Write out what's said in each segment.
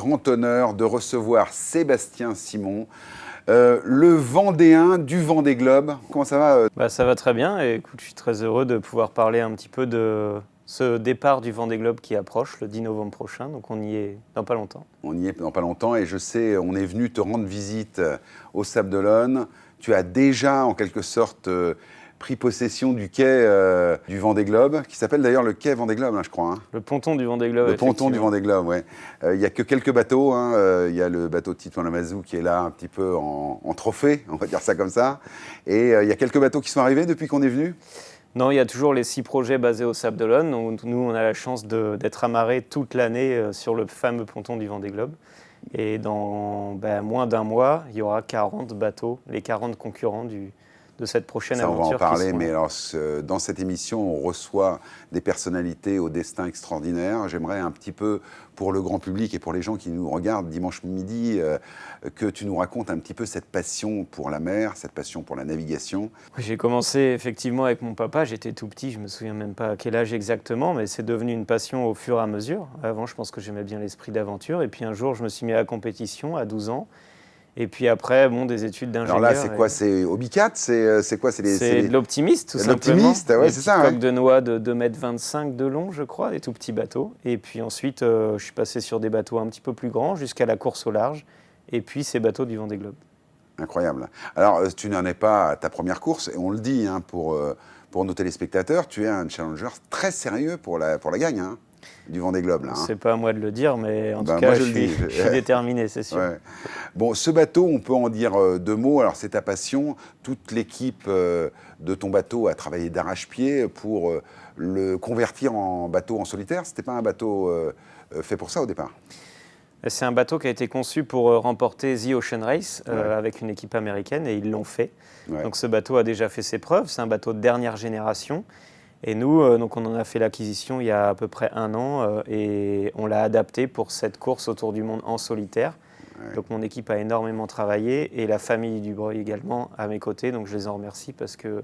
grand honneur de recevoir Sébastien Simon, le Vendéen du Vendée Globe. Comment ça va? Ça va très bien et écoute, je suis très heureux de pouvoir parler un petit peu de ce départ du Vendée Globe qui approche le 10 novembre prochain, donc on y est dans pas longtemps. On y est dans pas longtemps et je sais, on est venu te rendre visite au Sables d'Olonne. Tu as déjà en quelque sorte pris possession du quai du Vendée Globe, qui s'appelle d'ailleurs le quai Vendée Globe, hein, je crois. Hein. Le ponton du Vendée Globe, Le ponton du Vendée Globe, oui. Il n'y a que quelques bateaux. Il y a le bateau Titouan Lamazou qui est là un petit peu en trophée, on va dire ça comme ça. Et il y a quelques bateaux qui sont arrivés depuis qu'on est venu. Non, il y a toujours les 6 projets basés au Sables d'Olonne. Nous, on a la chance d'être amarrés toute l'année sur le fameux ponton du Vendée Globe. Et dans moins d'un mois, il y aura 40 bateaux, les 40 concurrents de cette prochaine aventure. On va en parler, mais alors, dans cette émission, on reçoit des personnalités au destin extraordinaire. J'aimerais un petit peu, pour le grand public et pour les gens qui nous regardent dimanche midi, que tu nous racontes un petit peu cette passion pour la mer, cette passion pour la navigation. J'ai commencé effectivement avec mon papa, j'étais tout petit, je ne me souviens même pas à quel âge exactement, mais c'est devenu une passion au fur et à mesure. Avant, je pense que j'aimais bien l'esprit d'aventure, et puis un jour, je me suis mis à la compétition à 12 ans. Et puis après, des études d'ingénieur. Alors là, c'est quoi? C'est Obicat? C'est quoi? C'est de l'optimiste, tout simplement. L'optimiste, ouais, c'est ça. Des coques de noix de 2,25 m de long, je crois, des tout petits bateaux. Et puis ensuite, je suis passé sur des bateaux un petit peu plus grands, jusqu'à la course au large. Et puis ces bateaux du Vendée Globe. Incroyable. Alors, tu n'en es pas à ta première course, et on le dit pour nos téléspectateurs, tu es un challenger très sérieux pour la gagne du Vendée Globe. Là, C'est pas à moi de le dire, mais en tout cas, je suis déterminé, c'est sûr. Ouais. Bon, ce bateau, on peut en dire 2 mots. Alors, c'est ta passion. Toute l'équipe de ton bateau a travaillé d'arrache-pied pour le convertir en bateau en solitaire. C'était pas un bateau fait pour ça au départ? C'est un bateau qui a été conçu pour remporter The Ocean Race avec une équipe américaine, et ils l'ont fait. Ouais. Donc ce bateau a déjà fait ses preuves. C'est un bateau de dernière génération. Et nous, donc on en a fait l'acquisition il y a à peu près 1 an et on l'a adapté pour cette course autour du monde en solitaire. Ouais. Donc mon équipe a énormément travaillé et la famille Dubreuil également à mes côtés. Donc je les en remercie parce que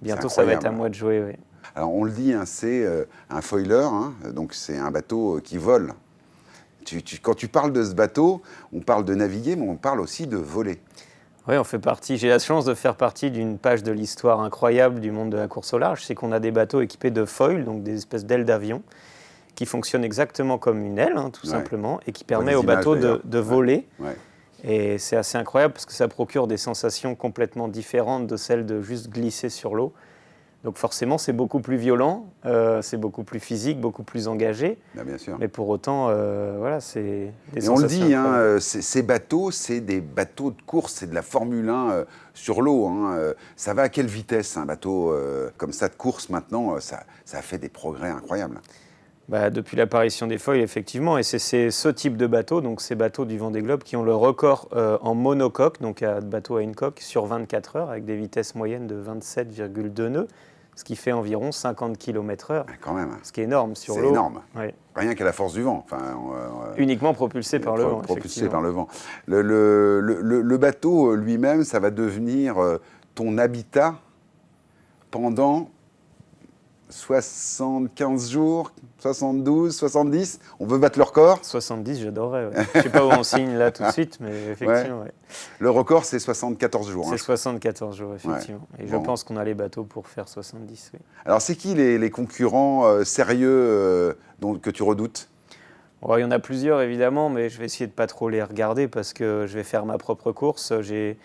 bientôt ça va être à moi de jouer. Ouais. Alors on le dit, c'est un foiler, donc c'est un bateau qui vole. Quand tu parles de ce bateau, on parle de naviguer, mais on parle aussi de voler. Oui, on fait partie. J'ai la chance de faire partie d'une page de l'histoire incroyable du monde de la course au large. C'est qu'on a des bateaux équipés de foils, donc des espèces d'ailes d'avion, qui fonctionnent exactement comme une aile, tout simplement, et qui permet au bateau de voler. Ouais. Et c'est assez incroyable parce que ça procure des sensations complètement différentes de celles de juste glisser sur l'eau. Donc forcément, c'est beaucoup plus violent, c'est beaucoup plus physique, beaucoup plus engagé. Bien sûr. Mais pour autant, c'est des sensations. Et on le dit, ces bateaux, c'est des bateaux de course, c'est de la Formule 1 sur l'eau. Ça va à quelle vitesse un bateau comme ça de course maintenant? Ça a fait des progrès incroyables. Depuis l'apparition des foils, effectivement. Et c'est ce type de bateau, donc ces bateaux du Vendée Globe, qui ont le record en monocoque, donc bateau à une coque, sur 24 heures, avec des vitesses moyennes de 27,2 nœuds. Ce qui fait environ 50 km/h. Quand même. Ce qui est énorme sur l'eau. C'est énorme. Ouais. Rien qu'à la force du vent. Uniquement propulsé par le vent. Propulsé par le vent. Le bateau lui-même, ça va devenir ton habitat pendant 75 jours, 72, 70. On veut battre le record. 70, j'adorerais. Ouais. Je ne sais pas où on signe là tout de suite, mais effectivement. Ouais. Le record, c'est 74 jours. C'est 74 jours, effectivement. Ouais. Et je pense qu'on a les bateaux pour faire 70. Oui. Alors, c'est qui les concurrents sérieux que tu redoutes? Il y en a plusieurs, évidemment, mais je vais essayer de ne pas trop les regarder parce que je vais faire ma propre course. J'ai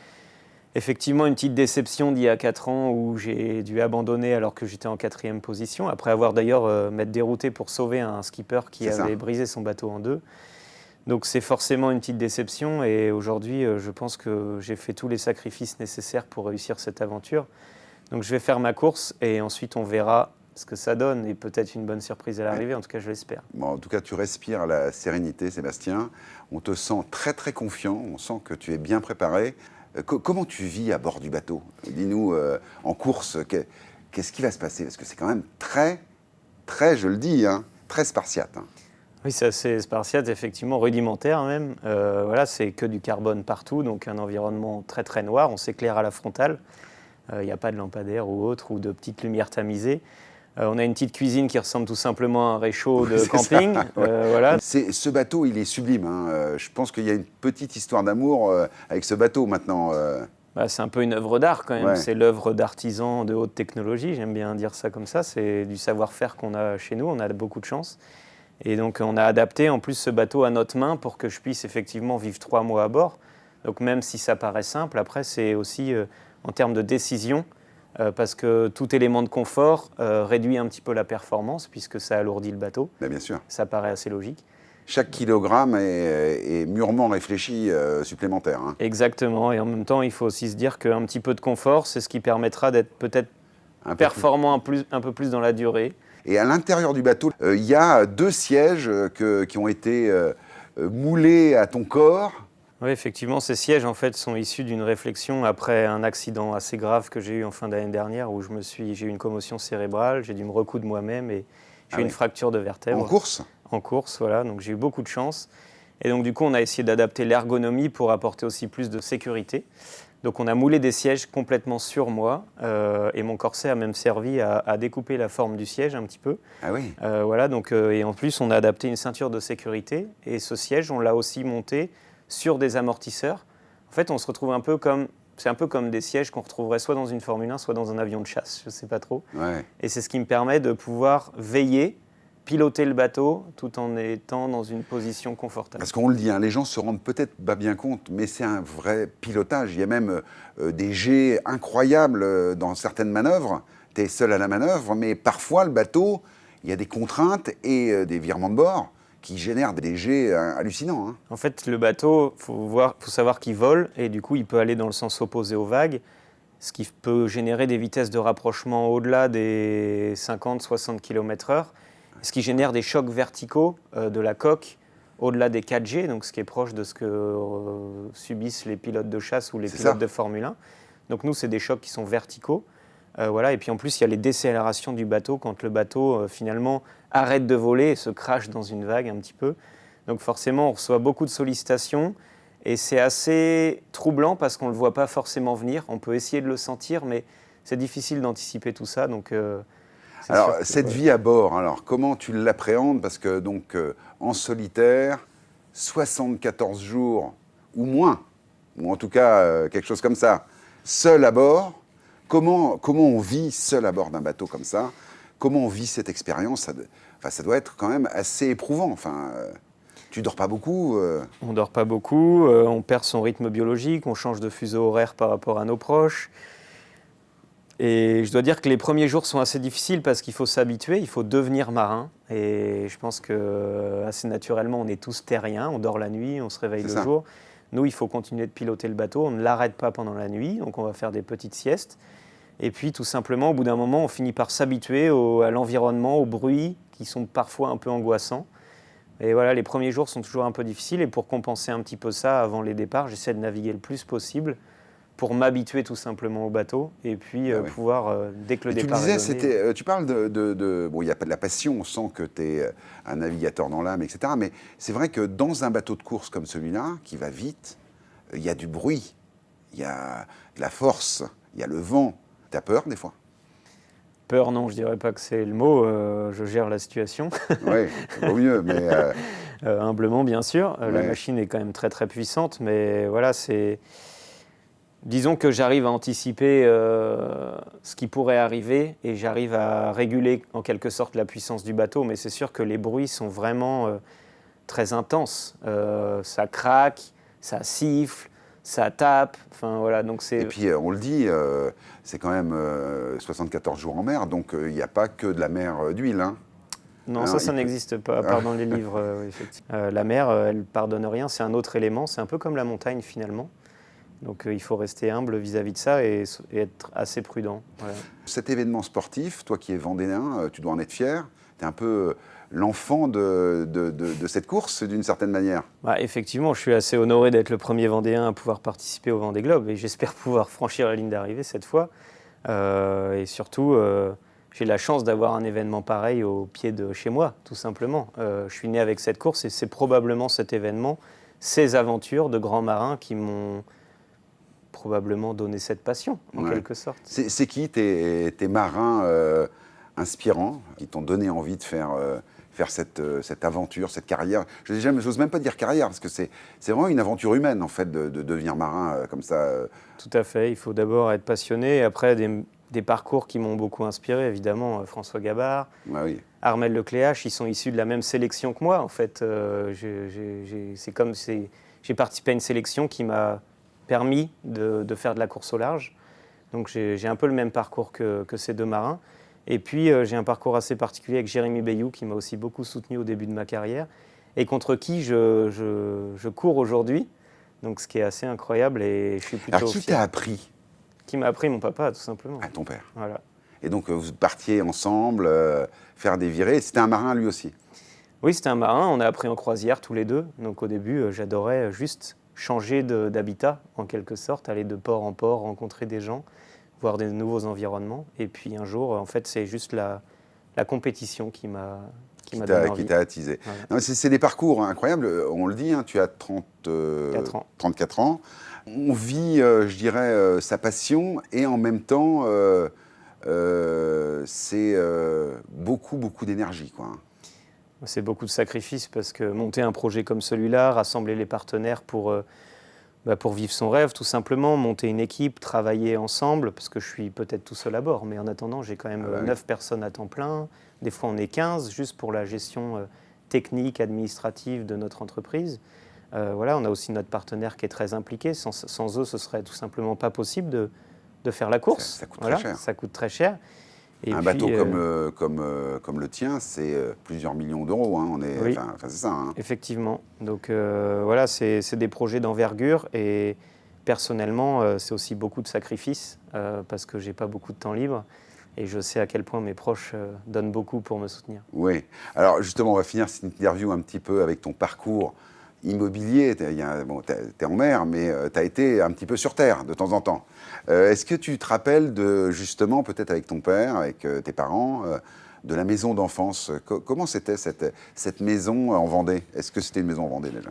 effectivement une petite déception d'il y a 4 ans où j'ai dû abandonner alors que j'étais en 4e position, après avoir d'ailleurs m'être dérouté pour sauver un skipper qui avait brisé son bateau en 2. Donc c'est forcément une petite déception et aujourd'hui je pense que j'ai fait tous les sacrifices nécessaires pour réussir cette aventure. Donc je vais faire ma course et ensuite on verra ce que ça donne et peut-être une bonne surprise à l'arrivée, en tout cas je l'espère. En tout cas tu respires la sérénité, Sébastien, on te sent très très confiant, on sent que tu es bien préparé. Comment tu vis à bord du bateau? Dis-nous, en course, qu'est-ce qui va se passer? Parce que c'est quand même très, je le dis, très spartiate. Oui, c'est assez spartiate, effectivement, rudimentaire même. C'est que du carbone partout, donc un environnement très très noir. On s'éclaire à la frontale. Il n'y a pas de lampadaire ou autre, ou de petites lumières tamisées. On a une petite cuisine qui ressemble tout simplement à un réchaud de C'est camping. ça, ouais. Voilà. Ce bateau, il est sublime, hein. Je pense qu'il y a une petite histoire d'amour avec ce bateau maintenant. Bah, c'est un peu une œuvre d'art quand même. Ouais. C'est l'œuvre d'artisans de haute technologie. J'aime bien dire ça comme ça. C'est du savoir-faire qu'on a chez nous. On a beaucoup de chance. Et donc on a adapté en plus ce bateau à notre main pour que je puisse effectivement vivre 3 mois à bord. Donc même si ça paraît simple, après c'est aussi en termes de décision, parce que tout élément de confort réduit un petit peu la performance puisque ça alourdit le bateau. Mais bien sûr. Ça paraît assez logique. Chaque kilogramme est mûrement réfléchi supplémentaire, hein. Exactement. Et en même temps, il faut aussi se dire qu'un petit peu de confort, c'est ce qui permettra d'être peut-être Un peu performant un peu plus dans la durée. Et à l'intérieur du bateau, il y a 2 sièges qui ont été moulés à ton corps. Oui, effectivement, ces sièges en fait sont issus d'une réflexion après un accident assez grave que j'ai eu en fin d'année dernière où j'ai eu une commotion cérébrale, j'ai dû me recoudre moi-même et j'ai eu une fracture de vertèbre. En course. En course, voilà. Donc j'ai eu beaucoup de chance. Et donc du coup, on a essayé d'adapter l'ergonomie pour apporter aussi plus de sécurité. Donc on a moulé des sièges complètement sur moi et mon corset a même servi à découper la forme du siège un petit peu. Ah oui. Voilà, donc, et en plus, on a adapté une ceinture de sécurité et ce siège, on l'a aussi monté sur des amortisseurs. En fait, on se retrouve c'est un peu comme des sièges qu'on retrouverait soit dans une Formule 1, soit dans un avion de chasse, je ne sais pas trop. Ouais. Et c'est ce qui me permet de pouvoir veiller, piloter le bateau tout en étant dans une position confortable. Parce qu'on le dit, hein, les gens se rendent peut-être pas bien compte, mais c'est un vrai pilotage. Il y a même des jets incroyables dans certaines manœuvres. Tu es seul à la manœuvre, mais parfois le bateau, il y a des contraintes et des virements de bord qui génèrent des jets hallucinants, hein. En fait, le bateau, faut savoir qu'il vole et du coup, il peut aller dans le sens opposé aux vagues, ce qui peut générer des vitesses de rapprochement au-delà des 50-60 km/h, ce qui génère des chocs verticaux de la coque au-delà des 4G, donc ce qui est proche de ce que subissent les pilotes de chasse ou les pilotes de Formule 1. Donc nous, c'est des chocs qui sont verticaux. Voilà. Et puis en plus, il y a les décélérations du bateau quand le bateau finalement arrête de voler et se crache dans une vague un petit peu. Donc forcément, on reçoit beaucoup de sollicitations et c'est assez troublant parce qu'on ne le voit pas forcément venir. On peut essayer de le sentir, mais c'est difficile d'anticiper tout ça. Donc, alors, cette vie à bord, alors, comment tu l'appréhendes? Parce que donc, en solitaire, 74 jours ou moins, ou en tout cas quelque chose comme ça, seul à bord. Comment on vit seul à bord d'un bateau comme ça? Comment on vit cette expérience? Ça doit être quand même assez éprouvant. Enfin, tu dors pas beaucoup. On dort pas beaucoup, on perd son rythme biologique, on change de fuseau horaire par rapport à nos proches. Et je dois dire que les premiers jours sont assez difficiles parce qu'il faut s'habituer, il faut devenir marin. Et je pense que assez naturellement, on est tous terriens, on dort la nuit, on se réveille le jour. Nous, il faut continuer de piloter le bateau, on ne l'arrête pas pendant la nuit, donc on va faire des petites siestes. Et puis tout simplement, au bout d'un moment, on finit par s'habituer à l'environnement, aux bruits qui sont parfois un peu angoissants. Et voilà, les premiers jours sont toujours un peu difficiles. Et pour compenser un petit peu ça, avant les départs, j'essaie de naviguer le plus possible pour m'habituer tout simplement au bateau et puis pouvoir, dès que le départ est donné... Tu disais, tu parles bon, il n'y a pas de la passion, on sent que tu es un navigateur dans l'âme, etc. Mais c'est vrai que dans un bateau de course comme celui-là, qui va vite, il y a du bruit, il y a de la force, il y a le vent. T'as peur des fois? Peur, non, je dirais pas que c'est le mot. Je gère la situation. Oui, vaut mieux, mais... humblement, bien sûr. La machine est quand même très, très puissante, mais voilà, c'est... Disons que j'arrive à anticiper ce qui pourrait arriver et j'arrive à réguler en quelque sorte la puissance du bateau, mais c'est sûr que les bruits sont vraiment très intenses. Ça craque, ça siffle, ça tape, enfin voilà, donc c'est... Et puis on le dit, c'est quand même 74 jours en mer, donc il n'y a pas que de la mer d'huile, hein. Non, ça n'existe pas, à part dans les livres, effectivement. La mer, elle pardonne rien, c'est un autre élément, c'est un peu comme la montagne finalement. Donc il faut rester humble vis-à-vis de ça et être assez prudent. Voilà. Cet événement sportif, toi qui es vendéen, tu dois en être fier. Tu es un peu l'enfant de cette course, d'une certaine manière. Bah, effectivement, je suis assez honoré d'être le premier Vendéen à pouvoir participer au Vendée Globe et j'espère pouvoir franchir la ligne d'arrivée cette fois. Et surtout, j'ai la chance d'avoir un événement pareil au pied de chez moi, tout simplement. Je suis né avec cette course et c'est probablement cet événement, ces aventures de grands marins qui m'ont probablement donné cette passion, en quelque sorte. C'est qui tes marins inspirants qui t'ont donné envie de faire cette aventure, cette carrière. J'ose même pas dire carrière, parce que c'est vraiment une aventure humaine, en fait, de devenir marin comme ça. Tout à fait. Il faut d'abord être passionné. Et après, des parcours qui m'ont beaucoup inspiré, évidemment. François Gabard, Ah oui. Armel Lecléache, ils sont issus de la même sélection que moi, en fait. J'ai participé à une sélection qui m'a permis de faire de la course au large. Donc j'ai un peu le même parcours que ces deux marins. Et puis j'ai un parcours assez particulier avec Jérémy Bayou, qui m'a aussi beaucoup soutenu au début de ma carrière, et contre qui je cours aujourd'hui. Donc ce qui est assez incroyable, et je suis plutôt Alors, qui fier. t'a appris? Qui m'a appris? Mon papa, tout simplement. À ton père. Voilà. Et donc, vous partiez ensemble faire des virées. C'était un marin, lui aussi? Oui, c'était un marin. On a appris en croisière tous les deux. Donc au début, j'adorais juste changer d'habitat, en quelque sorte, aller de port en port, rencontrer des gens, voir des nouveaux environnements. Et puis un jour, en fait, c'est juste la compétition qui m'a donné envie. Qui t'a attisé. Voilà. Non, c'est des parcours incroyables. On le dit, hein, tu as 34 ans. On vit, je dirais, sa passion, et en même temps, c'est beaucoup, beaucoup d'énergie, quoi. C'est beaucoup de sacrifices, parce que monter un projet comme celui-là, rassembler les partenaires pour vivre son rêve, tout simplement, monter une équipe, travailler ensemble, parce que je suis peut-être tout seul à bord, mais en attendant, j'ai quand même 9 personnes à temps plein. Des fois, on est 15, juste pour la gestion technique, administrative de notre entreprise. Voilà, on a aussi notre partenaire qui est très impliqué. Sans eux, ce serait tout simplement pas possible de faire la course. Ça coûte très cher. Ça coûte très cher. Et un puis, bateau comme le tien, c'est plusieurs millions d'euros. Hein. Oui. C'est ça. Hein. Effectivement. Donc voilà, c'est des projets d'envergure, et personnellement, c'est aussi beaucoup de sacrifices, parce que j'ai pas beaucoup de temps libre, et je sais à quel point mes proches donnent beaucoup pour me soutenir. Oui. Alors justement, on va finir cette interview un petit peu avec ton parcours immobilier. T'es en mer, mais tu as été un petit peu sur terre de temps en temps. Est-ce que tu te rappelles justement, peut-être avec ton père, avec tes parents, de la maison d'enfance? Comment c'était cette maison en Vendée? Est-ce que c'était une maison en Vendée déjà?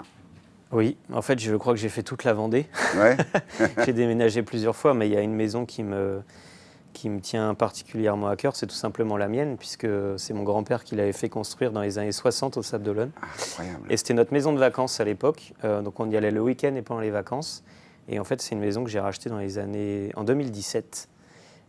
Oui, en fait, je crois que j'ai fait toute la Vendée. Ouais. J'ai déménagé plusieurs fois, mais il y a une maison qui me tient particulièrement à cœur, c'est tout simplement la mienne, puisque c'est mon grand-père qui l'avait fait construire dans les années 60 au Sable d'Olonne. Incroyable. Et c'était notre maison de vacances à l'époque, donc on y allait le week-end et pendant les vacances. Et en fait, c'est une maison que j'ai rachetée en 2017.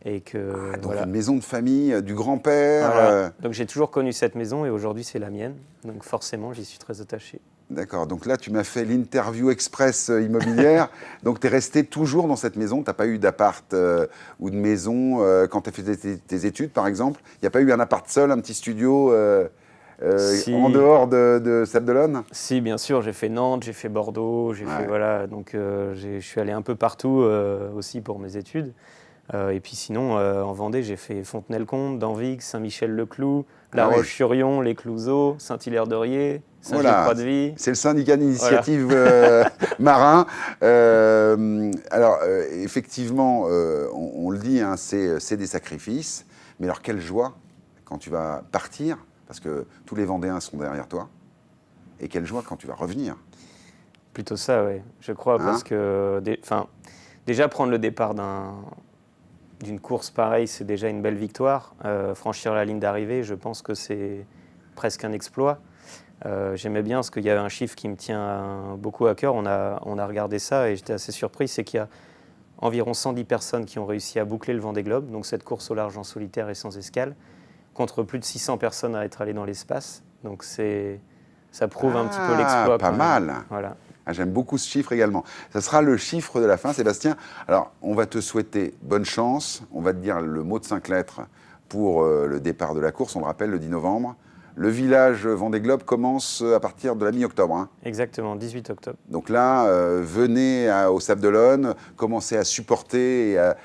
Et que, donc voilà. une maison de famille, du grand-père. Voilà. Donc j'ai toujours connu cette maison, et aujourd'hui c'est la mienne. Donc forcément, j'y suis très attaché. D'accord, donc là tu m'as fait l'interview express immobilière, donc tu es resté toujours dans cette maison, tu n'as pas eu d'appart ou de maison quand tu as fait tes études par exemple? Il n'y a pas eu un appart seul, un petit studio Si. en dehors de Sable d'Olonne? Si, bien sûr, j'ai fait Nantes, j'ai fait Bordeaux, voilà, donc je suis allé un peu partout aussi pour mes études. Et puis sinon, en Vendée, j'ai fait Fontenay-le-Comte, Danvig, Saint-Michel-le-Cloux, La Roche-sur-Yon, Les Clouseaux, Saint-Hilaire-de-Riez, Saint-Gilles-Croix-de-Vie. C'est le syndicat d'initiative marin. Alors, effectivement, on le dit, hein, c'est des sacrifices. Mais alors, quelle joie quand tu vas partir, parce que tous les Vendéens sont derrière toi. Et quelle joie quand tu vas revenir. Plutôt ça, oui. Je crois, parce que déjà prendre le départ d'une course pareille, c'est déjà une belle victoire. Franchir la ligne d'arrivée, je pense que c'est presque un exploit. J'aimais bien, parce qu'il y avait un chiffre qui me tient beaucoup à cœur. On a regardé ça, et j'étais assez surpris, c'est qu'il y a environ 110 personnes qui ont réussi à boucler le Vendée Globe, donc cette course au large en solitaire et sans escale, contre plus de 600 personnes à être allées dans l'espace. Donc ça prouve un petit peu l'exploit. Pas mal. Voilà. J'aime beaucoup ce chiffre également. Ça sera le chiffre de la fin, Sébastien. Alors, on va te souhaiter bonne chance. On va te dire le mot de 5 lettres pour le départ de la course. On le rappelle, le 10 novembre. Le village Vendée Globe commence à partir de la mi-octobre. Hein. Exactement, 18 octobre. Donc là, venez au Sable d'Olonne, commencez à supporter et à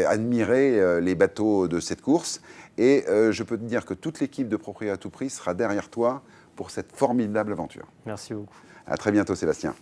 admirer les bateaux de cette course. Et je peux te dire que toute l'équipe de Propriété à tout prix sera derrière toi pour cette formidable aventure. Merci beaucoup. À très bientôt, Sébastien.